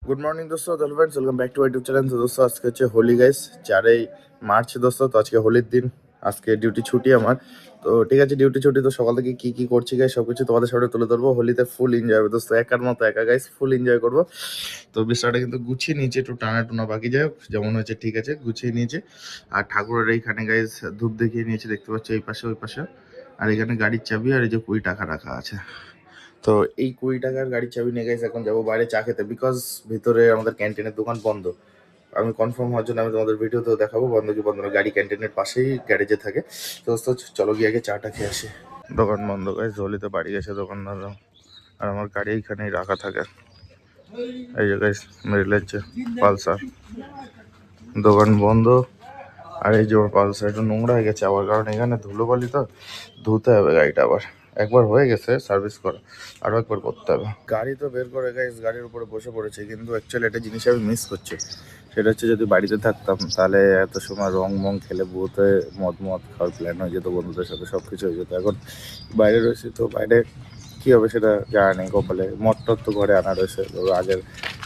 Good morning दोस्तों, तो friends welcome back to my YouTube channel. तो दोस्तों आज के होली गाइस 4 মার্চ दोस्तों। तो आज के হোলির দিন, আজকে ডিউটি ছুটি আমার। তো ঠিক আছে, ডিউটি ছুটি তো সকাল থেকে কি কি করছি গাইস সবকিছু তোমাদের সামনে তুলে ধরবো। হোলিতে ফুল এনজয় হবে দোস্ত, একার মতো একা গাইস, ফুল এনজয় করবো। তো বিছানাটা কিন্তু গুছিয়ে নিয়েছে, একটু টানা টুনা বাকি, যাই হোক যেমন হয়েছে ঠিক আছে, গুছিয়ে নিয়েছে। আর ঠাকুরের এইখানে গাইস ধূপ দেখিয়ে নিয়েছে, দেখতে পাচ্ছ এই পাশে ওই পাশে। আর এখানে গাড়ির চাবি আর এই যে 20 টাকা রাখা আছে। তো এই 20 টাকার গাড়ির চাবি নিয়ে গেছে, এখন যাবো বাইরে চা খেতে, বিকজ ভিতরে আমাদের ক্যান্টিনের দোকান বন্ধ। আমি কনফার্ম হওয়ার জন্য আমি তোমাদের ভিডিওতেও দেখাবো বন্ধ কি বন্ধ না। গাড়ি ক্যান্টিনের পাশেই গ্যারেজে থাকে। তো দোস্ত চলো গিয়ে আগে চাটা খেয়ে আসি। দোকান বন্ধ গাইস, হোলিতে বাড়ি গেছে দোকানদাররা। আর আমার গাড়ি এইখানেই রাখা থাকে। এই যে গাইস মেরিলের যে পালসার, দোকান বন্ধ। আর এই যে ওর পালসার একটু নোংরা হয়ে গেছে আবার, কারণ এখানে ধুলোবালি তো, ধুতে হবে গাড়িটা আবার। একবার হয়ে গেছে সার্ভিস করা, আরও একবার করতে হবে। গাড়ি তো বের করে গাইস গাড়ির উপরে বসে পড়েছে, কিন্তু অ্যাকচুয়ালি একটা জিনিস আমি মিস করছি। সেটা হচ্ছে যদি বাড়িতে থাকতাম তাহলে এত সময় রং মং খেলে বুথে মদ খাওয়ার প্ল্যান হয়ে যেত, বন্ধুদের সাথে সব কিছু হয়ে যেত। এখন বাইরে রয়েছে তো বাইরে কী হবে সেটা জানা নেই কপালে। মদ টদ তো ঘরে আনা রয়েছে, তো আগের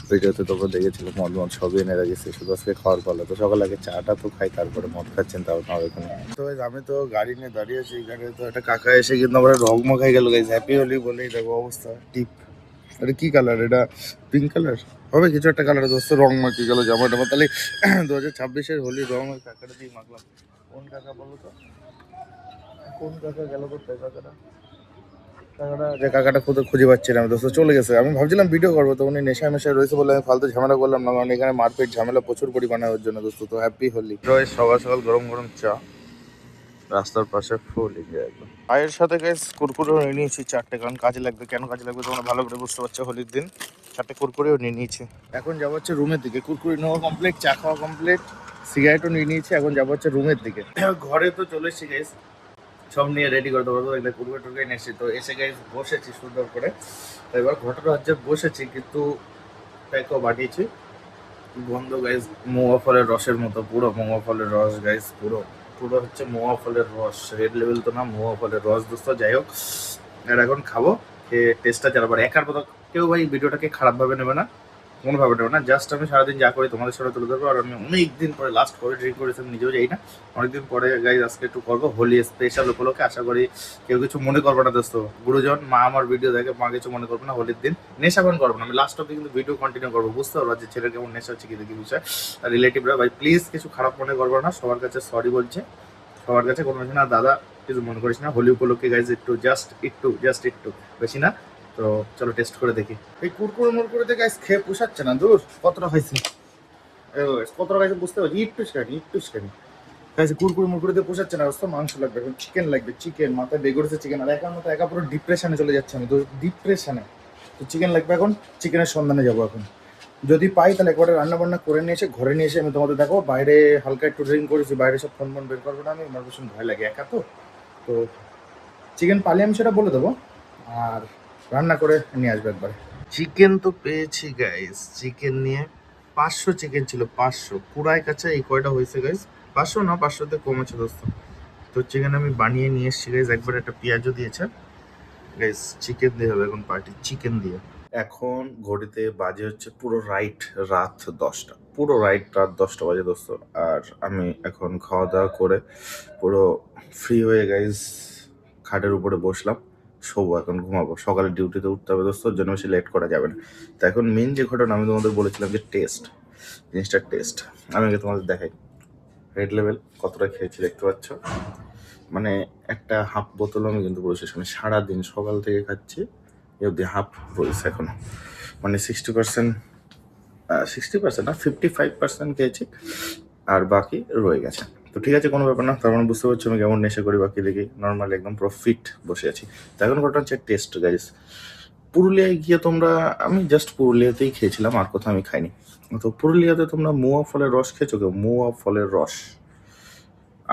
ভিডিওতে তোকে দেখেছিলাম মদ সবই এনে রেখেছি, শুধু আজকে খাওয়ার পালা। তো সকালে আগে চাটা তো খাই, তারপরে মদ খাচ্ছেন তাও না ওখানে। তো আমি তো গাড়ি নিয়ে দাঁড়িয়ে আছি, এখানে তো একটা কাকা এসে কিন্তু আমরা রংমা খাই গেল গাইজ, হ্যাপি হোলি বলেই দেখো অবস্থা টিপ। এটা কি কালার? এটা পিঙ্ক কালার হবে, কিছু একটা কালার দোস্ত। রং মাখিয়ে গেল জামা টামা, তাহলে 2026-এর হোলির রং ওই কাকাটা দিয়ে মাখলাম। কোন কাকা বলো তো, কোন কাকা গেল কোথায় কাকাটা? কাকাটা খুঁজে পাচ্ছিলাম দোস্ত, চলে গেছে। আমি ভাবছিলাম ভিডিও করবো, তো উনি নেশায় মেশায় রয়েছে বলে আমি ফালতু ঝামেলা করলাম না, কারণ এখানে মারপিট ঝামেলা প্রচুর পরিমাণে ওর জন্য দোস্ত। তো হ্যাপি হোলি। সকাল সকাল গরম গরম চা, রাস্তার পাশে ফুল এনজয় একদম। চায়ের সাথে গাইস কুরকুরেও নিয়ে নিয়েছি 4টে, কারণ কাজে লাগবে। কেন কাজে লাগবে তোমরা ভালো করে বুঝতে পারছো, হোলির দিন 4টে কুরকুরেও নিয়ে নিয়েছি। এখন যাবো হচ্ছে রুমের দিকে। কুরকুরে নেওয়া কমপ্লিট, চা খাওয়া কমপ্লিট, সিগারেটও নিয়ে নিয়েছি। এখন যাবো হচ্ছে রুমের দিকে। ঘরে তো চলে এসেছি গাইস, সব নিয়ে রেডি করে দেবো। তো একটা কুরকুরে টুরকুরে নিয়ে এসেছি, তো এসে গাইস বসেছি সুন্দর করে। তো এবার ঘটনা হচ্ছে বসেছি, কিন্তু প্যাকও বাটিয়েছি বন্ধ গাইস, মোয়া ফলের রসের মতো, পুরো মোয়া ফলের রস গাইস, পুরো পুরো হচ্ছে মোয়া ফলের রস। রেড লেভেল তো না, মোয়া ফলের রস দোস্ত। যাই হোক, আর এখন খাবো, খেয়ে টেস্টটা চালাবার। একার মতো কেউ ভাই ভিডিওটাকে খারাপভাবে নেবে না, কোনোভাবে নেবে না। জাস্ট আমি সারাদিন যা করি তোমাদের সাথে তুলে ধরবো। আর আমি অনেক দিন পরে লাস্ট কবে ড্রিঙ্ক করেছি আমি নিজেও যাই না, অনেকদিন পরে গাইজ আজকে একটু করবো হোলি স্পেশাল উপলক্ষে। আশা করি কেউ কিছু মনে করবো না দোস্ত। গুরুজন মা আমার ভিডিও দেখে, মা কিছু মনে করবো না। হোলির দিন নেশা পান করবো না, আমি লাস্ট অব্দি কিন্তু ভিডিও কন্টিনিউ করবো, বুঝতে পারবো যে ছেলের কেমন নেশা হচ্ছে, কি দেখি বিষয়। আর রিলেটিভরা ভাই প্লিজ কিছু খারাপ মনে করবো না, সবার কাছে সরি বলছে, সবার কাছে কোনো কিছু না। দাদা কিছু মনে করিস না, হোলি উপলক্ষে গাইজ একটু জাস্ট একটু বেশি না। তো চলো টেস্ট করে দেখি। এই কুরকুরে মুরকুরে গাইজ খেয়ে পোষাচ্ছে না, দূর কতটা খাইছি, কতটা খাইছে বুঝতে পারছি। একটু খানি খাইছে, কুরকুরে মুরকুরে পোষাচ্ছে না। অবস্থা মাংস লাগবে, এখন চিকেন লাগবে, চিকেন মাথায় বেগড়েছে চিকেন। আর একার মতো একা পুরো ডিপ্রেশনে চলে যাচ্ছে আমি তো, ডিপ্রেশনে। তো চিকেন লাগবে, এখন চিকেনের সন্ধানে যাবো। এখন যদি পাই তাহলে একবারে রান্না বান্না করে নিয়ে এসে ঘরে নিয়ে এসে আমি তোমাদের দেখো। বাইরে হালকা একটু ড্রিঙ্ক করেছি, বাইরে সব ফোন বের করবো না আমি, আমার ভীষণ ভয় লাগে একা তো। তো চিকেন পালে আমি সেটা বলে দেবো, আর রান্না করে নিয়ে আসবে একবারে। চিকেন তো পেয়েছি গাইস, চিকেন নিয়ে 500 চিকেন ছিল, 500 কুড়ায় কাছে এই কয়টা হয়েছে গাইস। 500 না, 500-তে কমেছে দোস্ত। তো চিকেন আমি বানিয়ে নিয়ে এসেছি গাইস, একবার একটা পেঁয়াজও দিয়েছে গাইস। চিকেন দিয়ে হবে এখন পার্টি, চিকেন দিয়ে। এখন ঘড়িতে বাজে হচ্ছে পুরো রাত 10টা, পুরো রাত 10টা বাজে দোস্ত। আর আমি এখন খাওয়া দাওয়া করে পুরো ফ্রি হয়ে গাইস খাটের উপরে বসলাম, শোবো, এখন ঘুমাবো। সকালে ডিউটিতে উঠতে হবে দোস্ত, ওর জন্য বেশি লেট করা যাবে না। তো এখন মেন যে ঘটনা আমি তোমাদের বলেছিলাম যে জিনিসটা টেস্ট, আমি আগে তোমাদের দেখাই। রেড লেভেল কতটা খেয়েছি দেখতে পাচ্ছ, মানে একটা হাফ বোতল আমি কিন্তু পুরো শেষ। আমি সারাদিন সকাল থেকে খাচ্ছি, এ অব্দি হাফ রয়েছে এখনো, মানে 60% না 55% খেয়েছি, আর বাকি রয়ে গেছে। তো ঠিক আছে, কোনো ব্যাপার না। তার মানে বুঝতে পারছো আমি কেমন নেশা করি, বাকি দেখি নর্মালি একদম পুরো ফিট বসে আছি। তো এখন ঘটনা হচ্ছে টেস্ট গাইস। পুরুলিয়ায় গিয়ে তোমরা, আমি জাস্ট পুরুলিয়াতেই খেয়েছিলাম, আর কোথাও আমি খাইনি। তো পুরুলিয়াতে তোমরা মোয়া ফলের রস খেয়েছো কেউ? মোয়া ফলের রস,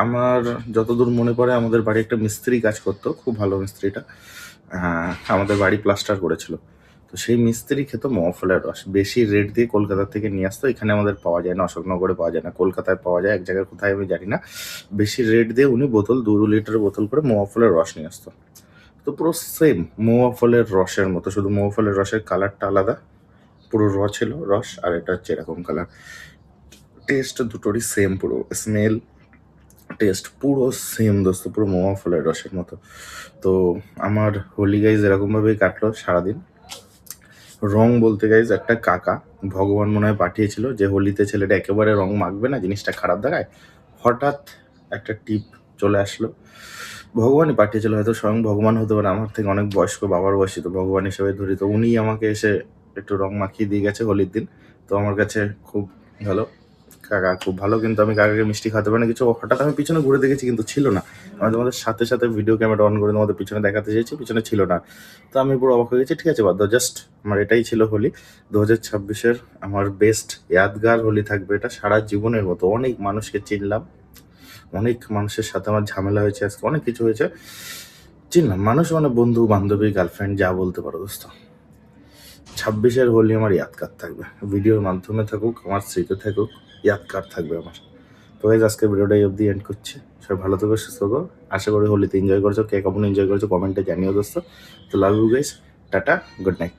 আমার যতদূর মনে পড়ে আমাদের বাড়ি একটা মিস্ত্রি কাজ করতো, খুব ভালো মিস্ত্রিটা, আমাদের বাড়ি প্লাস্টার করেছিল। তো সেই মিস্ত্রি খেত মোয়া ফলের রস, বেশি রেট দিয়ে কলকাতা থেকে নিয়ে আসতো। এখানে আমাদের পাওয়া যায় না, অশোকনগরে পাওয়া যায় না, কলকাতায় পাওয়া যায় এক জায়গায়, কোথায় আমি জানি না। বেশি রেট দিয়ে উনি বোতল 2 লিটারের বোতল করে মোয়া ফলের রস নিয়ে আসতো। তো পুরো সেম মোয়া ফলের রসের মতো, শুধু মোয়া ফলের রসের কালারটা আলাদা, পুরো ছিল রস, আর এটা হচ্ছে এরকম কালার। টেস্ট দুটোরই সেম, পুরো স্মেল টেস্ট পুরো সেম দোস্ত, পুরো মোয়া ফলের রসের মতো। তো আমার হোলি গাইজ এরকমভাবেই কাটলো সারাদিন। রং বলতে গাইজ একটা কাকা, ভগবান মনে হয় পাঠিয়েছিল যে হোলিতে ছেলেটা একেবারে রং মাখবে না, জিনিসটা খারাপ দেখায়। হঠাৎ একটা টিপ চলে আসলো, ভগবানই পাঠিয়েছিল, হয়তো স্বয়ং ভগবান হতে পারে, আমার থেকে অনেক বয়স্ক, বাবার বয়সী, তো ভগবান হিসেবে ধরি। তো উনিই আমাকে এসে একটু রং মাখিয়ে দিয়ে গেছে হোলির দিন। তো আমার কাছে খুব ভালো, কাকা খুব ভালো। কিন্তু আমি কাকাকে মিষ্টি খাওয়াতে পারি না কিছু। হঠাৎ আমি পিছনে ঘুরে দেখেছি কিন্তু ছিল না। আমি তোমাদের সাথে সাথে ভিডিও ক্যামেরা অন করে তোমাদের পিছনে দেখাতে চেয়েছি, পিছনে ছিল না। তো আমি পুরো অবাক হয়ে গেছি। ঠিক আছে, বাদ দাও, জাস্ট আমার এটাই ছিল হোলি 2026-এর। আমার বেস্ট ইয়াদগার হোলি থাকবে এটা সারা জীবনের মতো। অনেক মানুষকে চিনলাম, অনেক মানুষের সাথে আমার ঝামেলা হয়েছে, আজকে অনেক কিছু হয়েছে, চিনলাম মানুষ, মানে বন্ধু বান্ধবী গার্লফ্রেন্ড যা বলতে পারো দোস্ত। 26-এর হোলি আমার ইয়াদগার থাকবে, ভিডিওর মাধ্যমে থাকুক, আমার স্মৃতি থাকুক, ইয়াদগার থাকবে আমার। তো গাইজ আজকের ভিডিওটা এই অবধি এন্ড করছি। সবাই ভালো থেকো, সুস্থ থাকো। আশা করি হোলিতে এনজয় করছো, কে কেমন এনজয় করছো কমেন্টে জানিও দোস্ত। তো love you guys, tata, good night.